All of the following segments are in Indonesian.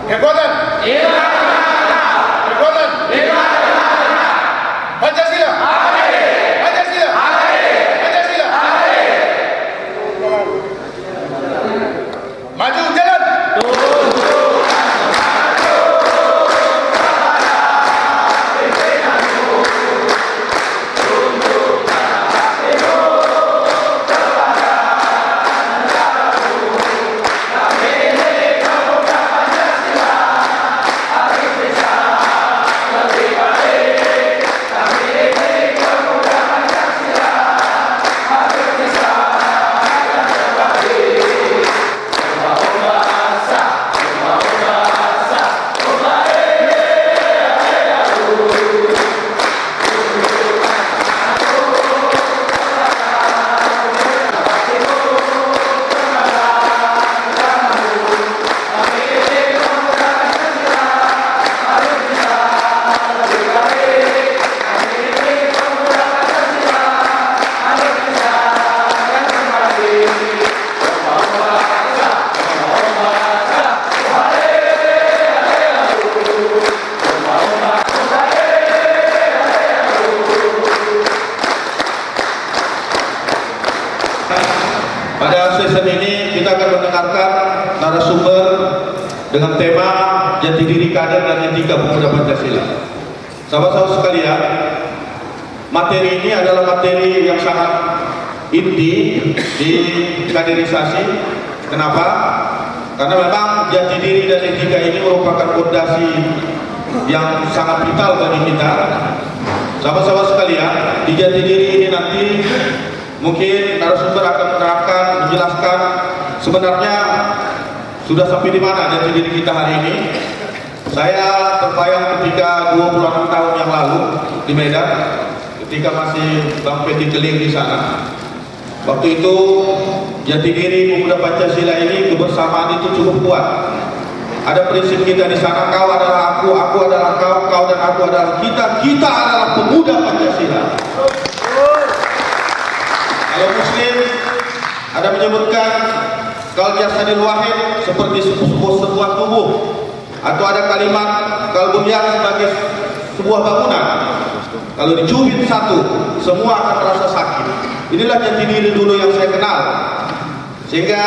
kekuatan kekuatan Pancasila Pancasila Pancasila maju jalan Pada sesi ini kita akan mendengarkan narasumber dengan tema Jati Diri Kader dan Etika Pemuda Pancasila. Sahabat-sahabat sekalian, materi ini adalah materi yang sangat inti di kaderisasi. Kenapa? Karena memang jati diri dan etika ini merupakan fondasi yang sangat vital bagi kita. Sahabat-sahabat sekalian, di jati diri ini nanti mungkin narasumber akan menerangkan, menjelaskan sebenarnya sudah sampai di mana jati diri kita hari ini. Saya terbayang ketika 26 tahun yang lalu di Medan, ketika masih Bang Peti Keling di sana. Waktu itu jati diri pemuda Pancasila ini, kebersamaan itu cukup kuat. Ada prinsip kita di sana, kau adalah aku adalah kau, kau dan aku adalah kita, kita adalah pemuda Pancasila. Kalau Muslim ada menyebutkan kal jasadil wahid seperti sebuah tubuh, atau ada kalimat kal bunyan sebagai sebuah bangunan. Kalau dicubit satu, semua akan terasa sakit. Inilah jati diri dulu yang saya kenal. Sehingga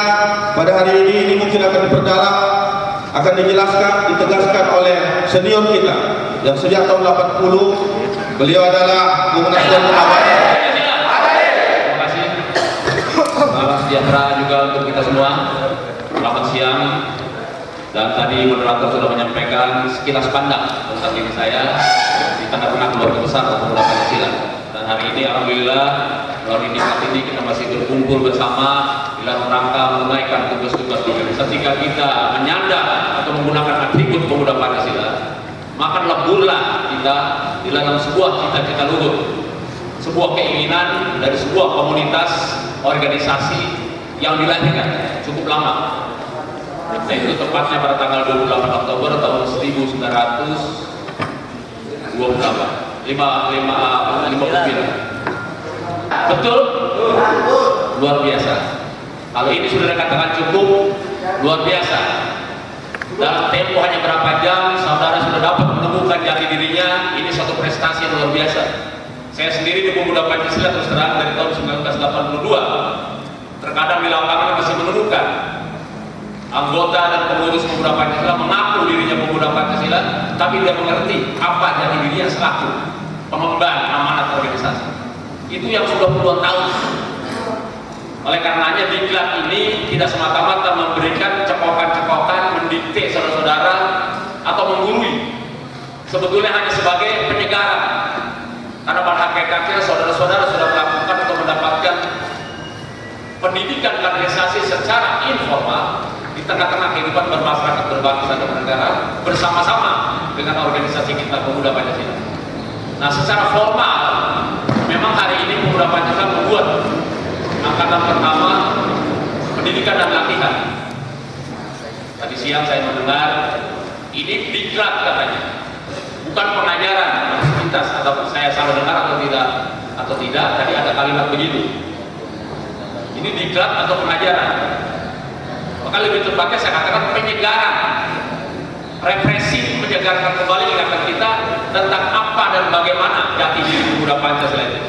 pada hari ini mungkin akan diperdalam, akan dijelaskan, ditegaskan oleh senior kita yang sejak tahun 80 beliau adalah Bung Nasir Muhammad. Salam sejahtera juga untuk kita semua. Selamat siang. Dan tadi moderator sudah menyampaikan sekilas pandang tentang diri saya di tengah-tengah keluarga besar pemuda Pancasila. Dan hari ini alhamdulillah melalui nikmat ini kita masih berkumpul bersama dalam rangka menunaikan tugas-tugas organisasi. Ketika kita menyandang atau menggunakan atribut pemuda Pancasila, maka leburlah kita di dalam sebuah cita-cita luhur, sebuah keinginan dari sebuah komunitas organisasi yang dilahirkan cukup lama. Nah, itu tepatnya pada tanggal 28 Oktober tahun 1958. Betul? Luar biasa. Kalau ini sudah dikatakan cukup, luar biasa. Dalam tempo hanya berapa jam, saudara sudah dapat menemukan jati dirinya. Ini satu prestasi yang luar biasa. Saya sendiri di Pemuda Pancasila terus terang dari tahun 1982. Terkadang di lapangan masih menemukan anggota dan pengurus Pemuda Pancasila mengaku dirinya Pemuda Pancasila, tapi dia mengerti apa jati dirinya selaku pengemban amanat organisasi. Itu yang sudah puluhan tahun. Oleh karenanya diklat ini tidak semata-mata memberikan cekokan-cekokan, mendikte saudara-saudara atau menggurui. Sebetulnya hanya sebagai penyegaran. Karena pada hakikatnya saudara-saudara sudah melakukan atau mendapatkan pendidikan kaderisasi secara informal di tengah-tengah kehidupan bermasyarakat, berbangsa dan bernegara bersama-sama dengan organisasi kita Pemuda Pancasila. Nah, secara formal memang hari ini Pemuda Pancasila membuat angkatan pertama pendidikan dan latihan. Tadi siang saya mendengar ini diklat katanya, bukan pengajaran aktivitas, atau saya salah dengar atau tidak. Tadi ada kalimat begitu. Ini diklat atau pengajaran. Maka lebih tepatnya saya katakan penyegaran. menyegarkan kembali ingatan kita tentang apa dan bagaimana jati diri pemuda Pancasila itu.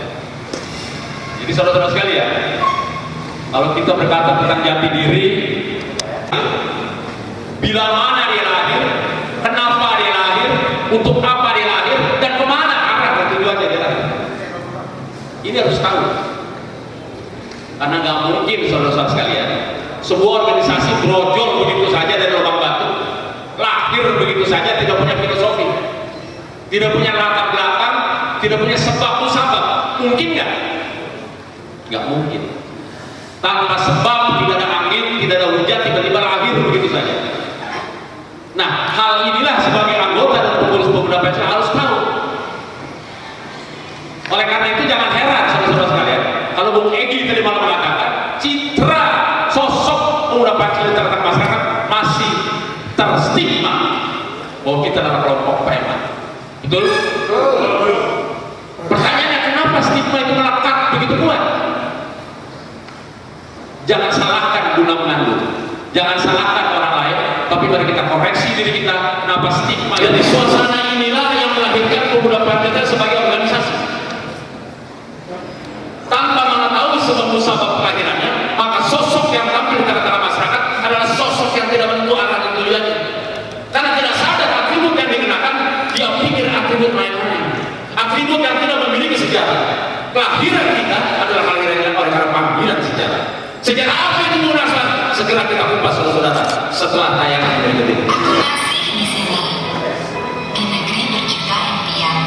Jadi saudara-saudara sekalian, kalau kita berkata tentang jati diri, bila mana dia lahir, kenapa dia lahir, untuk apa dia lahir, dan kemana arah dan tujuannya dia lahir. Ini harus tahu. Karena nggak mungkin saudara-saudara sekalian, sebuah organisasi brojol begitu saja dari lubang batu, lahir begitu saja, tidak punya filosofi, tidak punya latar belakang, tidak punya sebab musabab. Mungkin nggak? Nggak mungkin. Tanpa sebab, tidak ada angin, tidak ada hujan, tiba-tiba lahir begitu saja. Nah, hal inilah sebagai anggota dan pengurus pemuda Pancasila harus tahu. Oleh karena itu jangan heran saudara-saudara sekalian, kalau Bung Egy tadi malam mengatakan citra sosok pemuda Pancasila di tengah masyarakat masih terstigma bahwa kita adalah kelompok preman. Betul? Pertanyaannya, kenapa stigma itu melekat begitu kuat? Jangan salahkan guna mengandung, jangan salahkan orang lain, tapi mari kita koreksi diri kita. Kenapa stigma? Jadi suasana inilah yang melahirkan pemuda Pancasila sebagai organisasi. Tanpa mengetahui sebab musabab kelahirannya, maka sosok yang tampil di tengah-tengah masyarakat adalah sosok yang tidak menentu arah dan tujuannya. Karena tidak sadar atribut yang dikenakan, dia pikir atribut main-main, atribut yang tidak memiliki sejarah. Kelahiran kita adalah kelahiran oleh karena panggilan sejarah. Sejarah apa itu munasabah? Segera kita kupas saudara-saudara setelah tayangan berikut ini. Aku masih di sini, di negeri berjuta impian,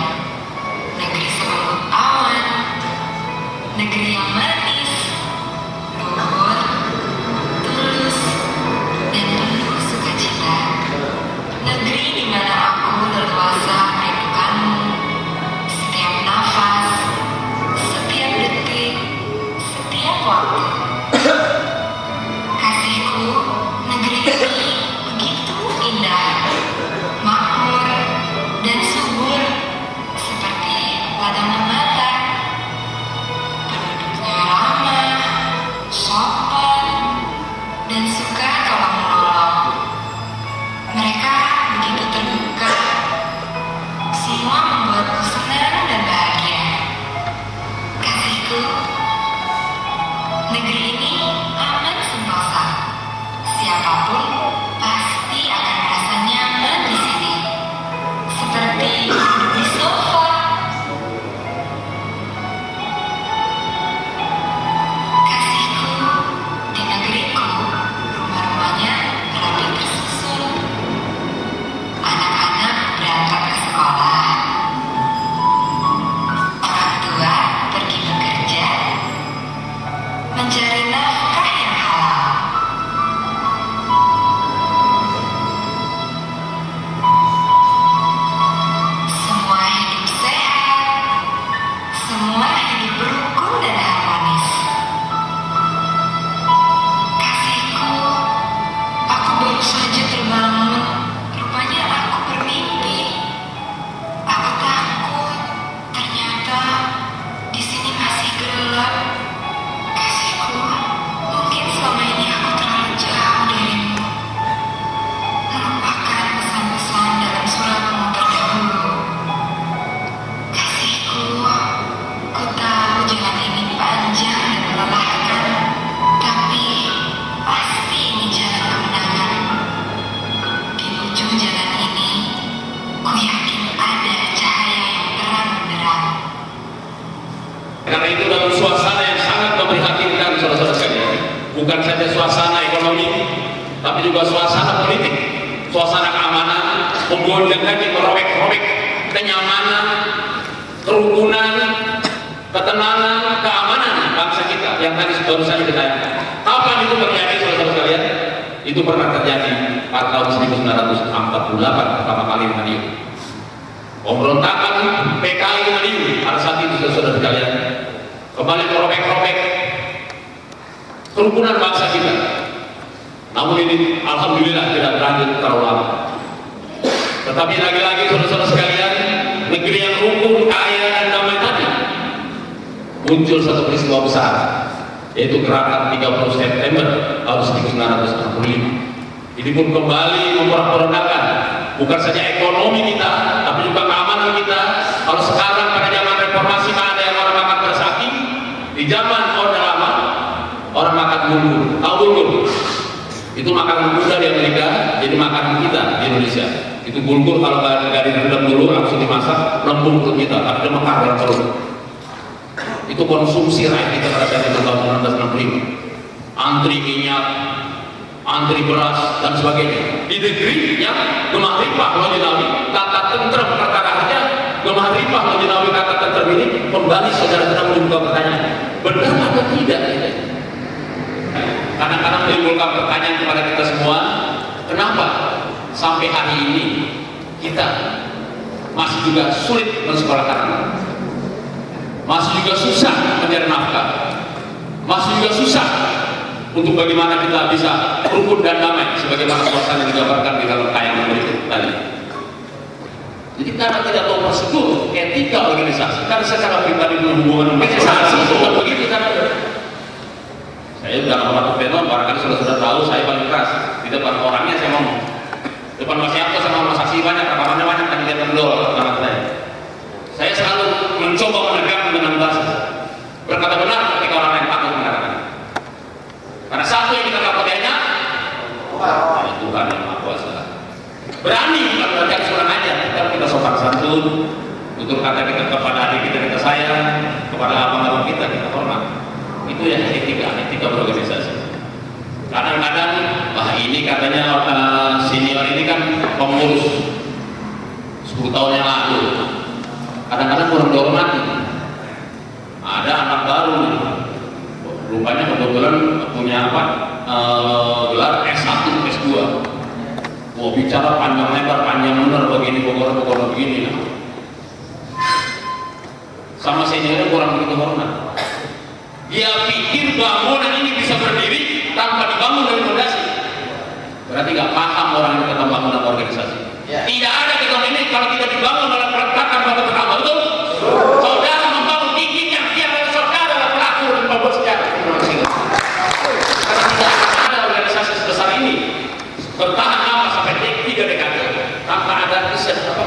negeri serambut awan, negeri yang manis, luhur, tulus, dan penuh sukacita. Negeri di mana aku leluasa merindukanmu, setiap nafas, setiap detik, setiap waktu. Kasihku, negeri ini begitu indah, makmur, dan subur, seperti ladang mata. Penduduknya ramah, sopan, dan suka tolong menolong. Mereka begitu terbuka, semua membuatku senang dan bahagia. Kasihku, negeri ini aman sentosa. Siapapun pasti akan merasa nyaman di sini, seperti duduk di sofa. Kasihku, di negeriku, rumah-rumahnya rapi tersusun. Anak-anak berangkat ke sekolah. Orang tua pergi bekerja, mencari nafkah yang halal. Semua hidup sehat, semua hidup rukun dan harmonis. Kasihku, aku baru saja terbangun. Rupanya aku bermimpi. Aku takut, ternyata di sini masih gelap. Kasihku, mungkin selama ini aku terlalu jauh darimu, melupakan pesan-pesan dalam suratmu terdahulu. Kasihku, ku tahu jalan ini panjang dan melelahkan, tapi pasti ini jalan kemenangan. Di ujung jalan ini, ku yakin ada cahaya yang terang benderang. Karena itu dalam suasana yang sangat memprihatinkan saudara-saudara sekalian, bukan saja suasana ekonomi, tapi juga suasana politik, suasana keamanan, menggoncangkan, merobek-robek kenyamanan, kerukunan, ketenangan, keamanan bangsa kita yang tadi baru saja ditayangkan. Kapan itu terjadi saudara-saudara sekalian? Itu pernah terjadi pada tahun 1948 pertama kali di Madiun. Pemberontakan PKI di Madiun pada saat itu saudara-saudara sekalian kembali merobek-robek kerukunan bangsa kita. Namun ini alhamdulillah tidak berlanjut terlalu lama. Tetapi lagi-lagi saudara-saudara sekalian, negeri yang rukun, kaya dan damai tadi muncul satu peristiwa besar, yaitu gerakan 30 September tahun 1965. Ini pun kembali memporak-porandakan bukan saja ekonomi kita, tapi juga keamanan kita. Kalau sekarang pada zaman reformasi ada yang orang makan beras sapi, di zaman Orde Lama orang makan bulgur. Tahu bulgur? Itu makanan kuda di Amerika, jadi makanan kita di Indonesia. Itu bulgur kalau nggak direndam dulu langsung dimasak, lembung perut kita, tapi dia mekar dalam perut. Itu konsumsi rakyat kita pada saat itu tahun 1965. Antri minyak, antri beras dan sebagainya. Di negeri yang gemah ripah lojinawi, kata tentrem perkaraannya, gemah ripah lojinawi kata tentrem ini kembali saudara-saudara membuka pertanyaan, benar atau tidak? Kadang-kadang menimbulkan pertanyaan kepada kita semua, kenapa sampai hari ini kita masih juga sulit mensekolahkan anak, masih juga susah mencari nafkah, masih juga susah untuk bagaimana kita bisa rukun dan damai sebagaimana suasana yang digambarkan di dalam tayangan berikut tadi. Jadi karena tidak tahu prosedur etika organisasi, karena secara pribadi hubungan organisasi bukan begitu karena saya dalam waktu penon barangkali sudah tahu saya paling keras di depan orangnya saya ngomong, depan Mas Yanto sama Mas Saksi banyak, rekamannya banyak kan dilihat dulu nama saya selalu mencoba menegakkan dengan bahasa berkata benar ketika orang lain takut mengatakan. Karena satu yang kita kapolanya Tuhan yang Maha Kuasa. Berani bukan berarti harus kurang ajar, kita sopan santun, tutur kata kita kepada adik kita sayang, kepada abang-abang kita hormat. Itu ya etika berorganisasi. Kadang-kadang ini katanya senior ini kan pengurus 10 tahun yang lalu. Kadang-kadang kurang dihormati. Ada anak baru nih. Rupanya kebetulan punya gelar S1, S2. Mau bicara panjang lebar, panjang benar begini, pokoknya begini. Sama seniornya kurang begitu hormat. Dia pikir bangunan ini bisa berdiri tanpa dibangun dari fondasi. Berarti nggak paham orang yang tentang bangunan organisasi. Tidak ada gedung ini kalau tidak dibangun oleh peletakan batu pertama, betul? Saudara membangun tinggi yang dia adalah saudara adalah pelaku dan pembuat sejarah. Karena tidak ada organisasi sebesar ini bertahan lama sampai 3 dekade tanpa ada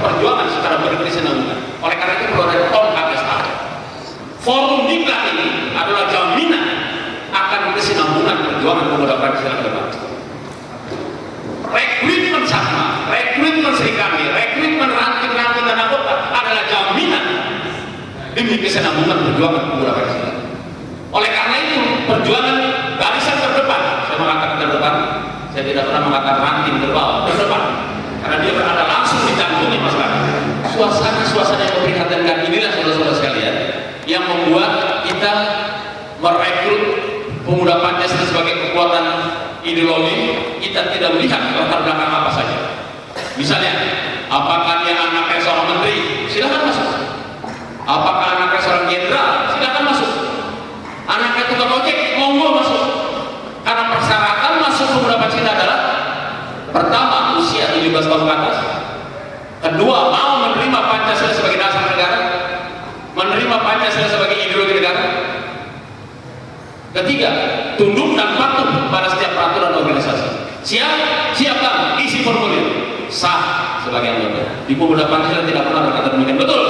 perjuangan secara berkesinambungan. Oleh karena itu perlu ada tongkat staf. Forum Diklat ini adalah jaminan akan kesinambungan perjuangan pemuda Pancasila ke depan. Rekrutmen sama, rekrutmen Serikandi, rekrutmen ranting-ranting dan anggota adalah jaminan demi kesinambungan perjuangan pemuda Pancasila. Oleh karena itu perjuangan barisan terdepan, saya mengatakan terdepan, saya tidak pernah mengatakan ranting terbawah, terdepan, karena dia berada langsung di jantungnya masyarakat. Suasana yang memprihatinkan inilah saudara-saudara sekalian yang membuat kita merekrut pemuda Pancasila sebagai kekuatan ideologi. Kita tidak melihat latar belakang apa saja. Misalnya, apakah dia anaknya seorang menteri? Silakan masuk. Apakah anaknya seorang jenderal? Silakan masuk. Anaknya tukang ojek? Monggo masuk. Karena persyaratan masuk pemuda Pancasila adalah pertama usia 17 tahun ke atas, kedua mau menerima Pancasila sebagai dasar negara, menerima Pancasila sebagai ideologi negara, ketiga tunduk dan patuh pada setiap peraturan organisasi. Siap bang, isi formulir, sah sebagai anggota. Di pemuda Pancasila tidak pernah berkata demikian, betul?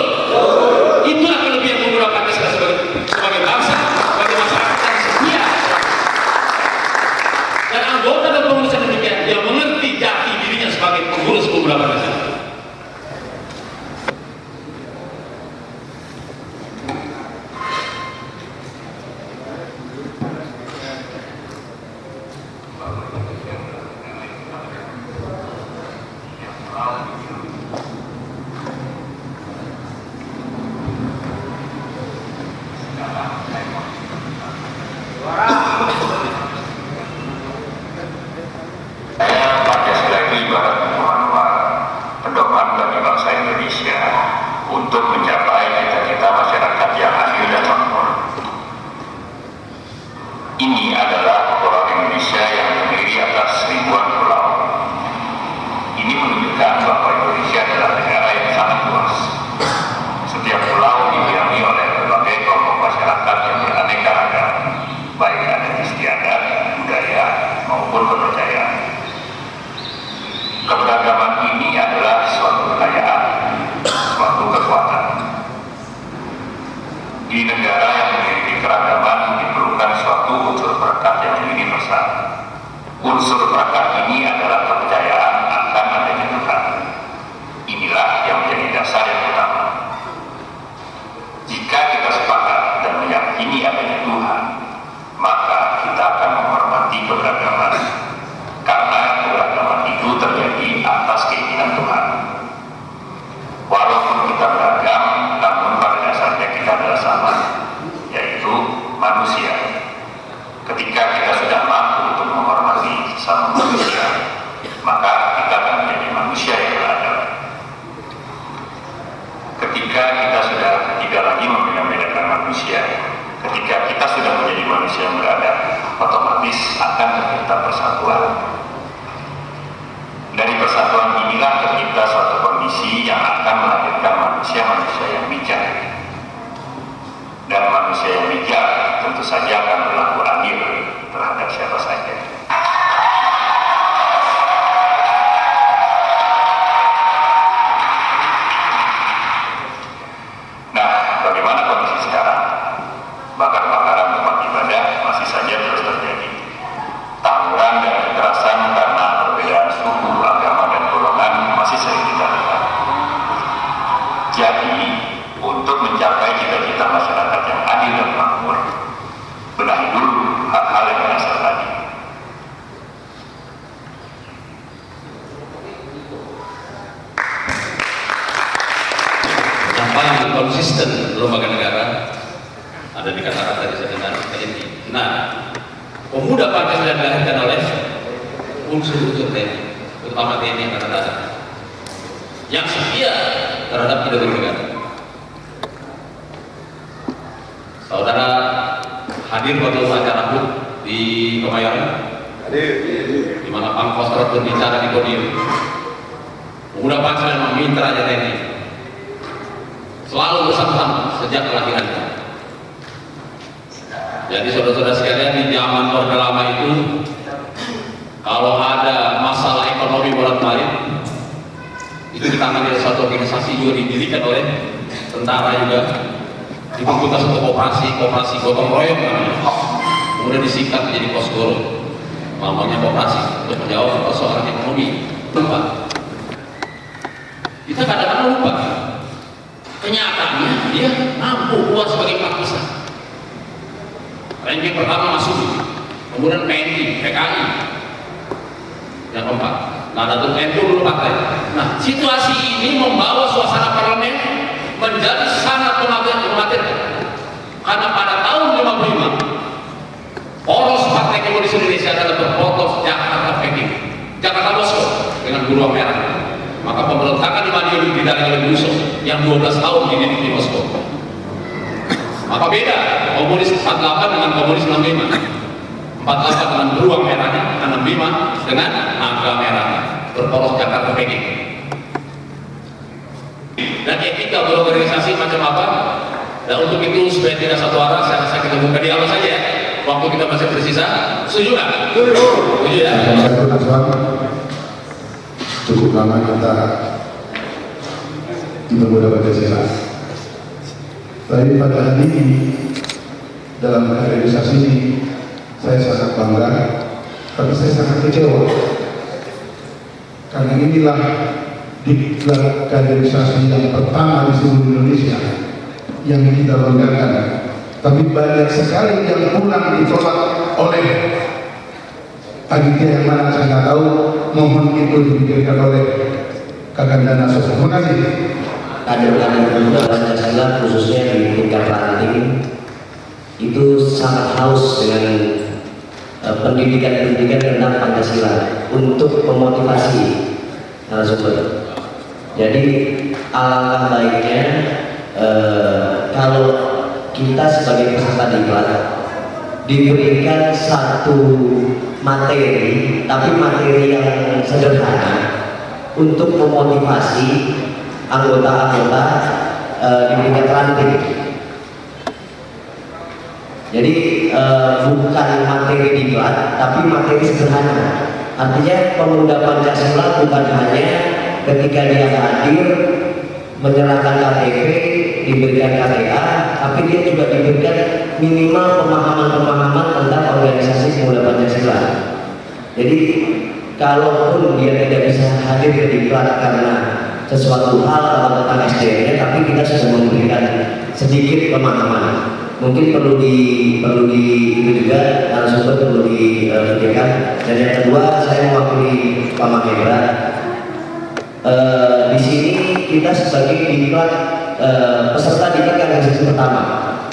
Itulah kelebihan pemuda Pancasila sebagai bangsa, sebagai masyarakat yang setia. Dan anggota dan pengurus yang demikian, dia mengerti jati dirinya sebagai pengurus pemuda Pancasila. Keberagaman ini adalah kita persatuan. Dari persatuan inilah tercipta suatu kondisi yang akan melahirkan manusia-manusia yang bijak. Dan manusia yang bijak tentu saja akan berlaku adil terhadap siapa saja. Nah, bagaimana kondisi sekarang? Bakar-bakaran tempat ibadah masih saja terus terjadi. Tawuran dan kekerasan karena perbedaan suku, agama, dan golongan masih sering kita lihat. Jadi, untuk mencapai cita-cita masyarakat yang adil dan makmur, benahi dulu hal-hal yang mendasar tadi. Yang paling konsisten lembaga negara ada di kata-kata tadi saya dengar TNI. Nah, pemuda Pancasila dilahirkan oleh unsur-unsur TNI, terutama TNI Angkatan Darat yang setia terhadap ideologi negara. Saudara hadir waktu acara HUT di Kemayoran, di mana Pak Kostrad berbicara di podium. Pemuda Pancasila meminta Raja TNI selalu bersama sejak kelahirannya. Jadi saudara-saudara sekalian, di zaman Orde Lama itu kalau ada masalah ekonomi bolak-balik itu ditangani oleh satu organisasi juga didirikan oleh tentara juga, dibentuk satu koperasi gotong royong namanya, kemudian disingkat menjadi Kosgoro, namanya koperasi untuk menjawab persoalan ekonomi. Lupa, kita kadang-kadang lupa. Kenyataannya dia mampu keluar sebagai empat besar. Ranking pertama masuk, kemudian PNI, PKI, yang keempat. Nah, Datuk NU dulu partai. Nah, situasi ini membawa suasana parlemen menjadi sangat mengkhawatirkan. Karena pada tahun 55, poros Partai Komunis Indonesia adalah berporos Jakarta Peking, Jakarta Moskow dengan beruang merah. Maka pemberontakan di Madiun didalami oleh Buso yang 12 tahun dididik di Moskow. Maka beda komunis 48 dengan komunis 65. 48 dengan beruang merahnya, 65 dengan naga merahnya, berporos Jakarta Peking. Dan etika berorganisasi macam apa? Dan untuk itu supaya tidak satu arah, saya rasa kita buka di awal saja ya. Waktu kita masih tersisa, setuju nggak? Setuju ya. Cukup lama kita di Pemuda Pancasila. Tapi pada hari ini dalam kaderisasi ini saya sangat bangga, tapi saya sangat kecewa karena inilah diklat kaderisasi yang pertama di seluruh Indonesia yang kita banggakan. Tapi banyak sekali yang pulang ditolak oleh panitia yang mana saya nggak tahu. Mohon itu dipikirkan oleh Kakak Dana Sosok. Terima kasih. Kader-kader Pemuda Pancasila khususnya di tingkat ranting itu sangat haus dengan pendidikan tentang Pancasila untuk memotivasi narasumber. Jadi alangkah baiknya kalau kita sebagai peserta diklat diberikan satu materi, tapi materi yang sederhana untuk memotivasi anggota-anggota di tingkat ranting. Jadi bukan materi diklat, tapi materi sederhana. Artinya pemuda Pancasila bukan hanya ketika dia hadir menyerahkan KTP, diberikan KTA, tapi dia juga diberikan minimal pemahaman-pemahaman tentang organisasi pemuda Pancasila. Jadi kalaupun dia tidak bisa hadir ke diklat karena sesuatu hal atau tentang SDM-nya, tapi kita sudah memberikan sedikit pemahaman. Mungkin perlu di itu juga narasumber perlu dipikirkan. Dan yang kedua, saya mewakili Pak Mahendra. Di sini kita sebagai diklat peserta diklat kaderisasi pertama.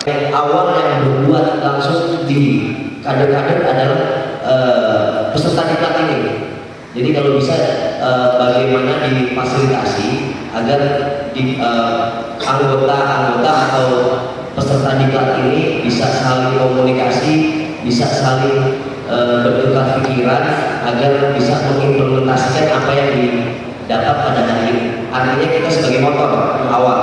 Yang awal yang berbuat langsung di kader-kader adalah peserta diklat ini. Jadi kalau bisa bagaimana difasilitasi agar anggota-anggota atau peserta diklat ini bisa saling komunikasi, bisa saling bertukar pikiran agar bisa mengimplementasikan apa yang didapat pada hari ini. Artinya kita sebagai motor awal,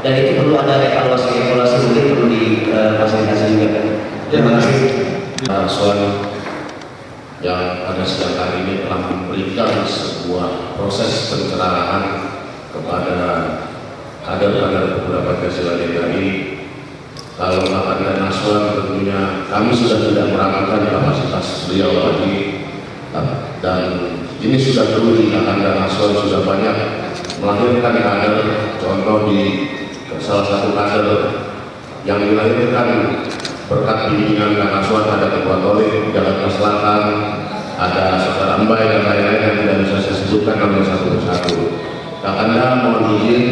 dan itu perlu ada evaluasi mungkin perlu difasilitasi juga. Terima kasih. Soal yang pada siang hari ini telah memberikan sebuah proses pencerahan kepada kader-kader Pemuda Pancasila DKI. Kalau Kakanda Naswan tentunya kami sudah tidak meragukan kapasitas beliau lagi, dan ini sudah teruji. Kakanda Naswan sudah banyak melahirkan kader. Contoh di salah satu kader yang dilahirkan berkat bimbingan Kak Naswan ada Ketua Tolik Jakarta Selatan, ada Saudara Mbai dan lain-lain yang tidak bisa saya sebutkan oleh satu persatu. Kakanda mohon izin,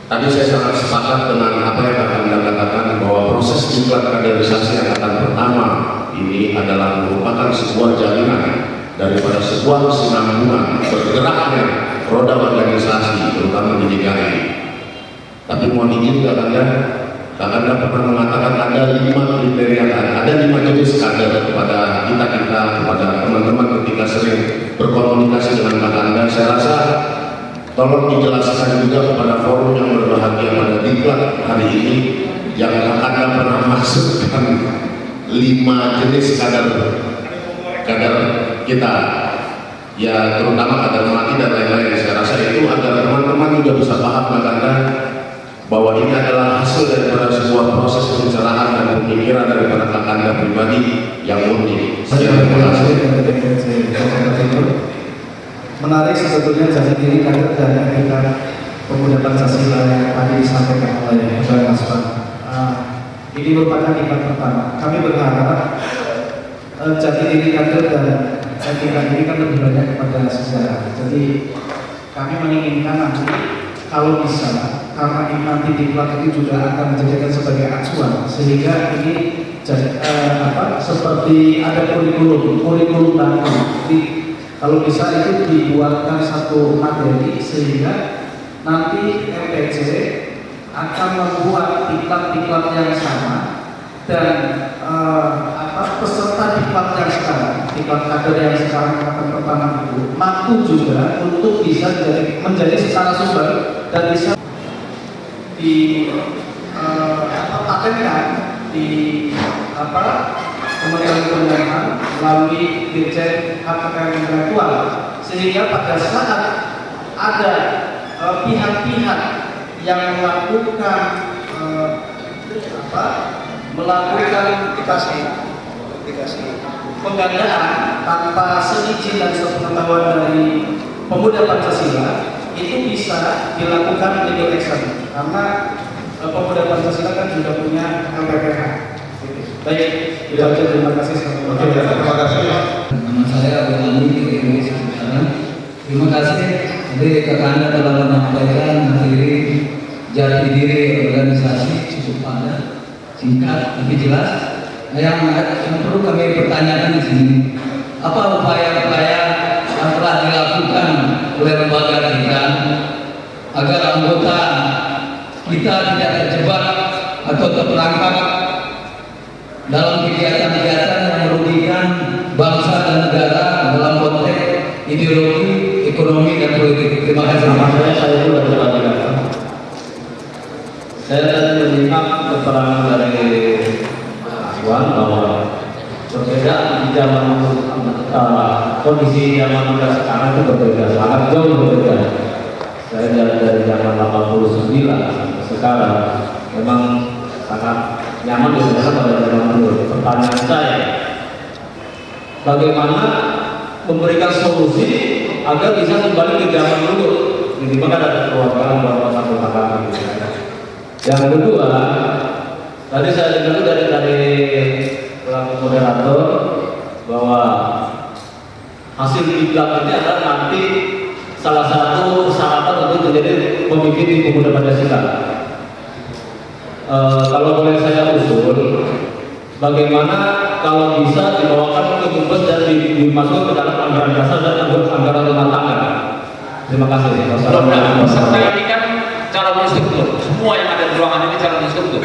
tadi saya sangat sepakat dengan apa yang Kakanda katakan bahwa proses diklat kaderisasi yang akan pertama ini adalah merupakan sebuah jaminan daripada sebuah kesinambungan bergeraknya roda organisasi terutama di DKI. Tapi mohon izin Kakanda pernah mengatakan ada 5 kriteria, ada 5 jenis kader kepada kita kepada teman-teman ketika sering berkomunikasi dengan Kakanda. Saya rasa tolong dijelaskan juga kepada forum yang berbahagia pada diklat hari ini yang Kakanda pernah maksudkan 5 jenis kader kita, ya terutama kader mati dan lain-lain. Saya rasa itu agar teman-teman juga bisa paham Kakanda bahwa ini adalah hasil daripada sebuah proses pencerahan dan pemikiran daripada Kakanda pribadi yang murni. Terima kasih. Menarik sebetulnya jati diri kader dan etika Pemuda Pancasila yang tadi disampaikan oleh Bang Naswan. Ini merupakan tingkat pertama. Kami berharap jati diri kader dan etika ini kan lebih banyak kepada sejarah. Jadi kami menginginkan nanti kalau bisa, karena ini nanti diklat itu juga akan dijadikan sebagai acuan, sehingga ini seperti ada kurikulum baru. Jadi kalau bisa itu dibuatkan satu materi sehingga nanti MPC akan membuat diklat yang sama dan peserta diklat yang sekarang, diklat kader yang sekarang akan pertama itu mampu juga untuk bisa menjadi secara sumber dan bisa patenkan di Kementerian Keuangan melalui Dirjen Hak Kekayaan Intelektual, sehingga pada saat ada pihak-pihak yang melakukan penggandaan tanpa seizin dan sepengetahuan dari Pemuda Pancasila, itu bisa dilakukan legal action karena Pemuda Pancasila kan sudah punya LPPH. Baik, terima kasih. Terima kasih. Nama saya Abdul Ali dari Indonesia. Terima kasih. Jadi Kakanda telah menyampaikan materi jati diri organisasi cukup padat, singkat tapi jelas. Yang perlu kami pertanyakan di sini, apa upaya-upaya yang telah dilakukan oleh lembaga kita agar anggota kita tidak terjebak atau terperangkap dalam kegiatan-kegiatan yang merugikan bangsa dan negara dalam konteks ideologi, ekonomi, dan politik. Terima kasih. Saya itu dari Jakarta. Saya tadi menyimak keterangan dari Aswan bahwa berbeda di zaman kondisi zaman muda sekarang itu berbeda, sangat jauh berbeda. Saya dari zaman 89 sekarang memang sangat nyaman biasanya pada zaman dulu. Pertanyaan saya, bagaimana memberikan solusi agar bisa kembali ke zaman dulu? Ini maka ada keluargaan bahwa satu kakak. Yang kedua, tadi saya dengar dari pelaku moderator bahwa hasil diklat ini adalah nanti salah satu persyaratan untuk menjadi pemimpin di Pemuda Pancasila. Kalau boleh saya usul, bagaimana kalau bisa dibawakan ke Gumbes dan dimasukkan ke dalam anggaran dasar dan anggaran rumah tangga. Terima kasih. Peserta ini kan calon instruktur, semua yang ada di ruangan ini calon instruktur.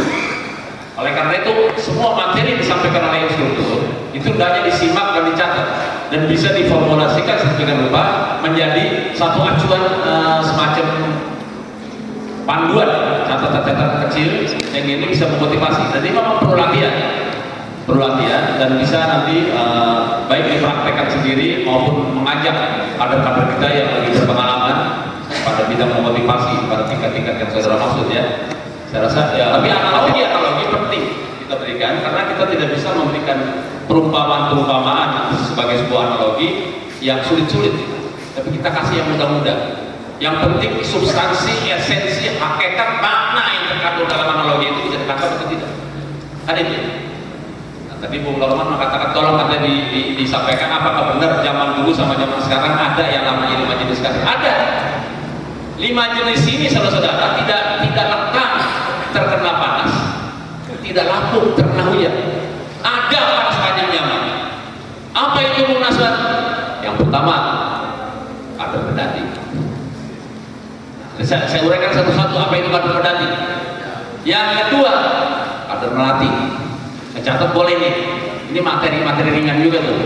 Oleh karena itu, semua materi disampaikan oleh instruktur Itu hendaknya disimak dan dicatat dan bisa diformulasikan sedemikian rupa menjadi satu acuan semacam panduan, catatan-catatan kecil yang ini bisa memotivasi. Dan ini memang perlu latihan dan bisa nanti baik dipraktekkan sendiri maupun mengajak kader-kader kita yang lebih berpengalaman pada bidang memotivasi pada tingkat-tingkat yang saudara maksud ya. Saya rasa ya, tapi analogi penting kita berikan karena kita tidak bisa memberikan perumpamaan sebagai sebuah analogi yang sulit-sulit, tapi kita kasih yang mudah-mudah. Yang penting substansi, esensi, hakikat, makna yang terkandung dalam analogi itu bisa ditangkap atau tidak. Ada itu. Nah, tadi Bung Lorman mengatakan tolong ada disampaikan apakah benar zaman dulu sama zaman sekarang ada yang namanya 5 jenis kasih. Ada. 5 jenis ini saudara-saudara tidak lekang terkena panas, tidak lapuk terkena hujan. Ada pada sepanjang zaman. Apa itu munasbat? Yang pertama, kader pedati. Saya uraikan satu-satu apa itu kader pedati. Yang kedua, kader melati. Catat boleh nih. Ini materi ringan juga tuh.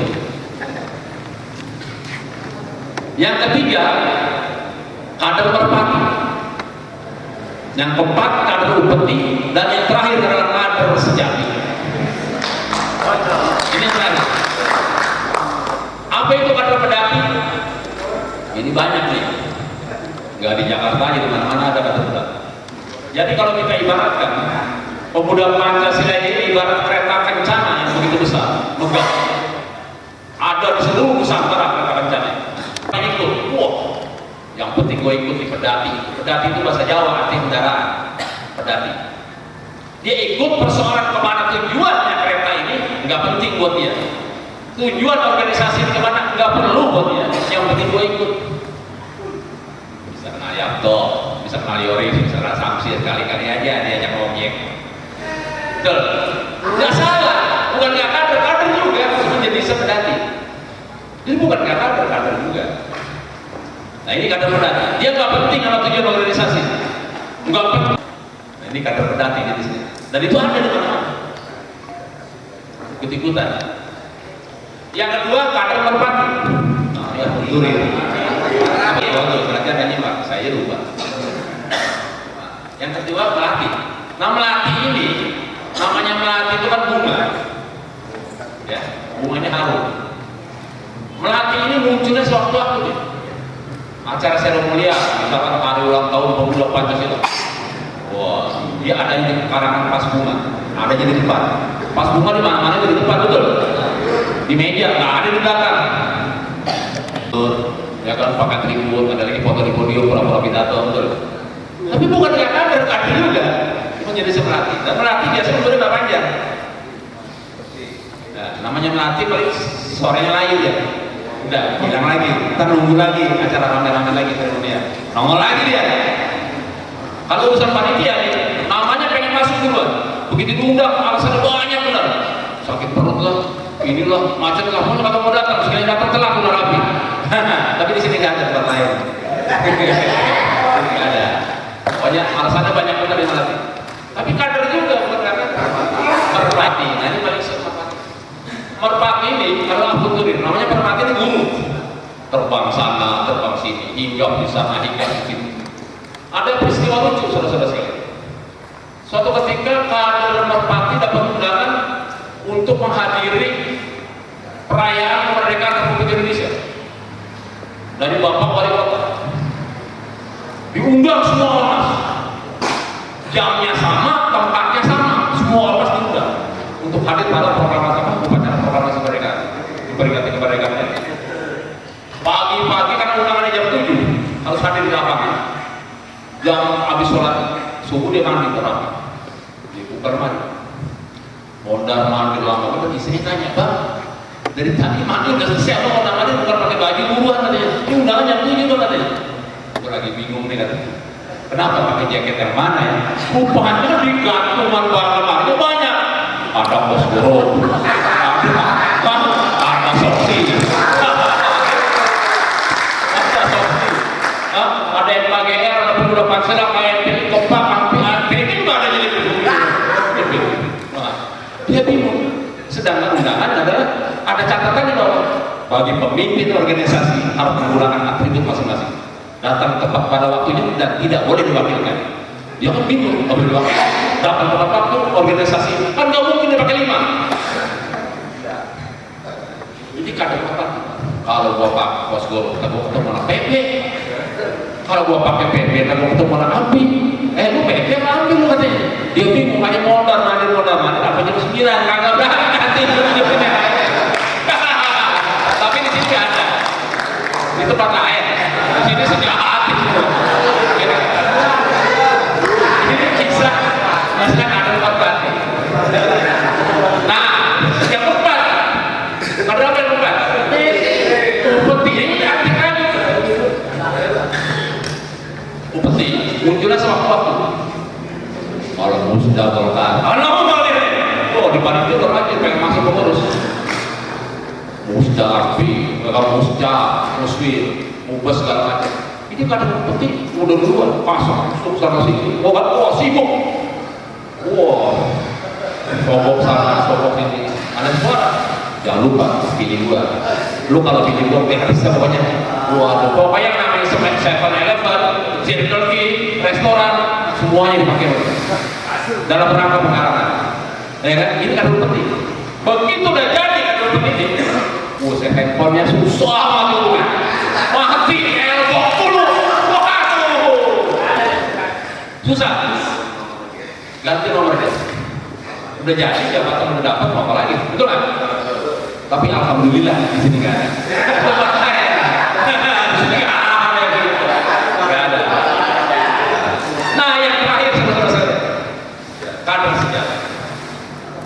Yang ketiga, kader merpati. Yang keempat, kader upeti. Dan yang terakhir adalah kader sejati. Ini yang terakhir. Apa itu kader pedati? Ini banyak nih. Nggak di Jakarta aja, di mana-mana ada kader pedati. Jadi kalau kita ibaratkan pemuda Pancasila ini ibarat kereta kencana yang begitu besar, megah. Ada di seluruh Nusantara kereta kencana. Ikut, wah, yang penting gue ikut di pedati. Pedati itu bahasa Jawa arti kendaraan. Pedati. Dia ikut persoalan kemana tujuannya kereta ini nggak penting buat dia. Tujuan organisasi kemana nggak perlu buat dia. Yang penting gue ikut. Bisa kenal Yabto, bisa kenal Yoris, bisa kenal Samsir, kali-kali aja diajak ngomong. Betul, nggak salah, bukan nggak kader juga harus menjadi sepedati. Ini bukan nggak kader juga. Nah ini kader pedati, dia nggak penting sama tujuan organisasi, nggak penting. Nah, ini kader pedati di sini, dan itu ada di mana-mana, ikut-ikutan. Yang kedua kader merpati. Nah ya betul ya. Berarti ada nyimak, saya lupa. Yang kedua melati. Nah melati ini namanya melati itu kan bunga, ya bunganya harum. Melati ini munculnya sewaktu-waktu nih. Acara seremonial, misalkan hari ulang tahun pemuda Pancasila. Wah, dia adanya di karangan pas bunga, adanya di depan. Pas bunga di mana-mana di depan betul. Di meja nggak ada di belakang. Ya kan pakai tribun, ada lagi foto di podium pura-pura pidato betul. Tapi bukan kayak kader juga. Menjadi semelati. Dan melati biasanya umurnya nggak panjang. Nah, namanya melati paling sorenya layu ya. Udah, hilang lagi. Ntar nunggu lagi acara rame-rame lagi seremonial. Nongol lagi dia. Kalau urusan panitia nih, namanya pengen masuk duluan. Begitu diundang, alasannya banyak benar. Sakit perut lah, inilah macet lah, pun kalau mau datang, sekali datang telat udah rapi. Tapi di sini nggak ada tempat lain. Nggak ada. Pokoknya alasannya banyak benar di melati. Tapi kader juga bukan kader. Merpati, nah ini paling sering merpati. Merpati ini kalau aku turin, namanya merpati ini gunung. Terbang sana, terbang sini, hinggap di sana, hinggap di sini. Ada peristiwa lucu, saudara-saudara sekalian. Suatu ketika kader merpati dapat undangan untuk menghadiri perayaan kemerdekaan Republik Indonesia dari Bapak Wali Kota. Diundang semua ormas. Jamnya sama, tempatnya sama, semua ormas diundang untuk hadir pada proklamasi upacara proklamasi kemerdekaan, diperingati kemerdekaan. Pagi-pagi karena undangannya jam 7 harus hadir di lapangan. Jam habis sholat subuh dia mandi terapi, dibuka mandi, mondar mandir lama. Tadi saya tanya, Bang, dari tadi mandi udah selesai apa mondar mandir bukan pakai baju buruan katanya? Ini undangan jam 7 tuh katanya. Gue lagi bingung nih katanya. Kenapa pakai jaket yang mana ya? Rupanya di gantungan barang-barangnya banyak. Ada Bosgoro, ada Soksi, ada MKGR, ada pemuda Pancasila, KNPI, Kompak, KNPI, ini nggak ada jadi. Dia bingung. sedangkan undangan adalah ada catatan di bawah. Bagi pemimpin organisasi harus menggunakan atribut masing-masing. Datang tepat pada waktunya dan tidak boleh diwakilkan. Dia kan bingung kalau diwakilkan. Datang tepat waktu organisasi kan nggak mungkin dia pakai 5. Jadi kadang apa? Kalau gua pak bos gua ketemu malah PP. Kalau gua pakai PP, gua ketemu malah ampi. Lu PP apa ampi lu katanya? Dia bingung, hanya modal, apa jam 9, kagak berangkat. Tapi di sini ada. Di tempat lain. Di sini sejahat. Ini kisah ada tempat batin. Nah, yang keempat, ada apa yang keempat? Upeti ini artikan upeti munculnya sewaktu-waktu. Kalau musda golkar, di panitia terlanjur pengen masuk pengurus. Musda arfi, kalau musda, muswir, mubas segala macam. Ini kadang upeti udah duluan, masuk sana sini. Sibuk. Sokok sana, sokok sini. Ada suara. Jangan lupa pilih gua. Lu kalau pilih gua bisa pokoknya. Pokoknya namanya 7-Eleven, Circle K, restoran, semuanya dipakai dalam rangka pengarangan. Ya kan? Ini kan penting. Begitu udah jadi kan penting. Handphonenya susah mati. Mati elbow dulu. Susah. Ganti nomornya. Udah jadi jabatan udah dapat mau apa lagi? Betul kan? Tapi alhamdulillah di sini nggak ada. Di sini nggak ada. Nah yang terakhir saudara-saudara, kader sejati.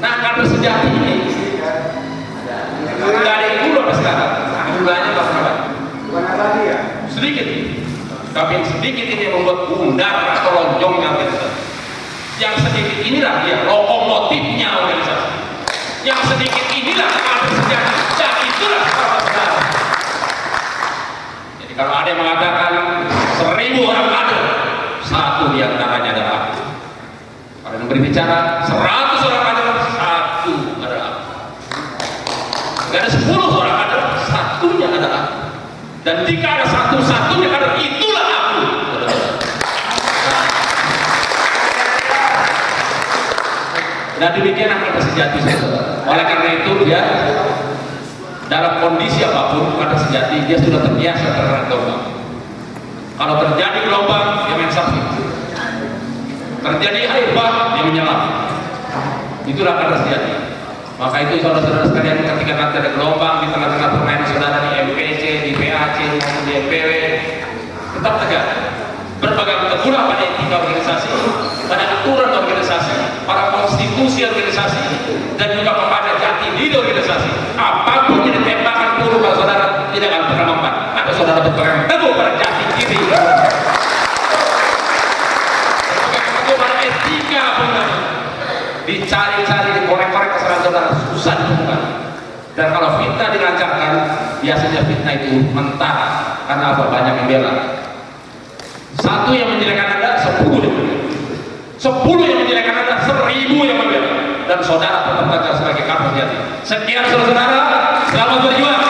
Nah kader sejati ini nggak ada yang dulu sampai sekarang. Jumlahnya nggak pernah sedikit. Tapi yang sedikit ini yang membuat bundar atau lonjongnya organisasi. Yang sedikit inilah dia lokomotifnya organisasi. Yang sedikit inilah kader sejati. Dan itulah saudara. Jadi kalau ada yang mengatakan 1000 orang kader, satu diantaranya adalah aku. Kalau yang berbicara 100 orang kader, satu adalah aku. Gak ada 10 orang kader, satunya adalah aku. Dan jika ada satu-satunya kader, itulah aku. Dan demikian kader sejati saudara. Oleh karena itu dia dalam kondisi apapun kader sejati dia sudah terbiasa terhadap gelombang. Kalau terjadi gelombang dia main sapi. Terjadi air bah dia menyelam. Itulah kader sejati. Maka itu saudara-saudara sekalian ketika nanti ada gelombang di tengah-tengah permainan saudara di MPC, di PAC, maupun di MPW, tetap tegak. Berpegang teguhlah pada etika organisasi, pada aturan organisasi, pada konstitusi organisasi, dan juga kepada jati diri organisasi. Apapun yang ditembakkan peluru pada saudara tidak akan pernah mempan. Maka saudara berpegang teguh pada jati diri. Berpegang teguh pada etika organisasi. Dicari-cari, dikorek-korek kesalahan saudara susah ditemukan. Dan kalau fitnah dilancarkan, biasanya fitnah itu mentah karena apa? Banyak yang bela. Satu yang menjelekkan Anda, 10 yang membela. 10 yang menjelekkan Anda, 1000 yang membela. Dan saudara tetap saja sebagai kader sejati. Sekian saudara, selamat berjuang.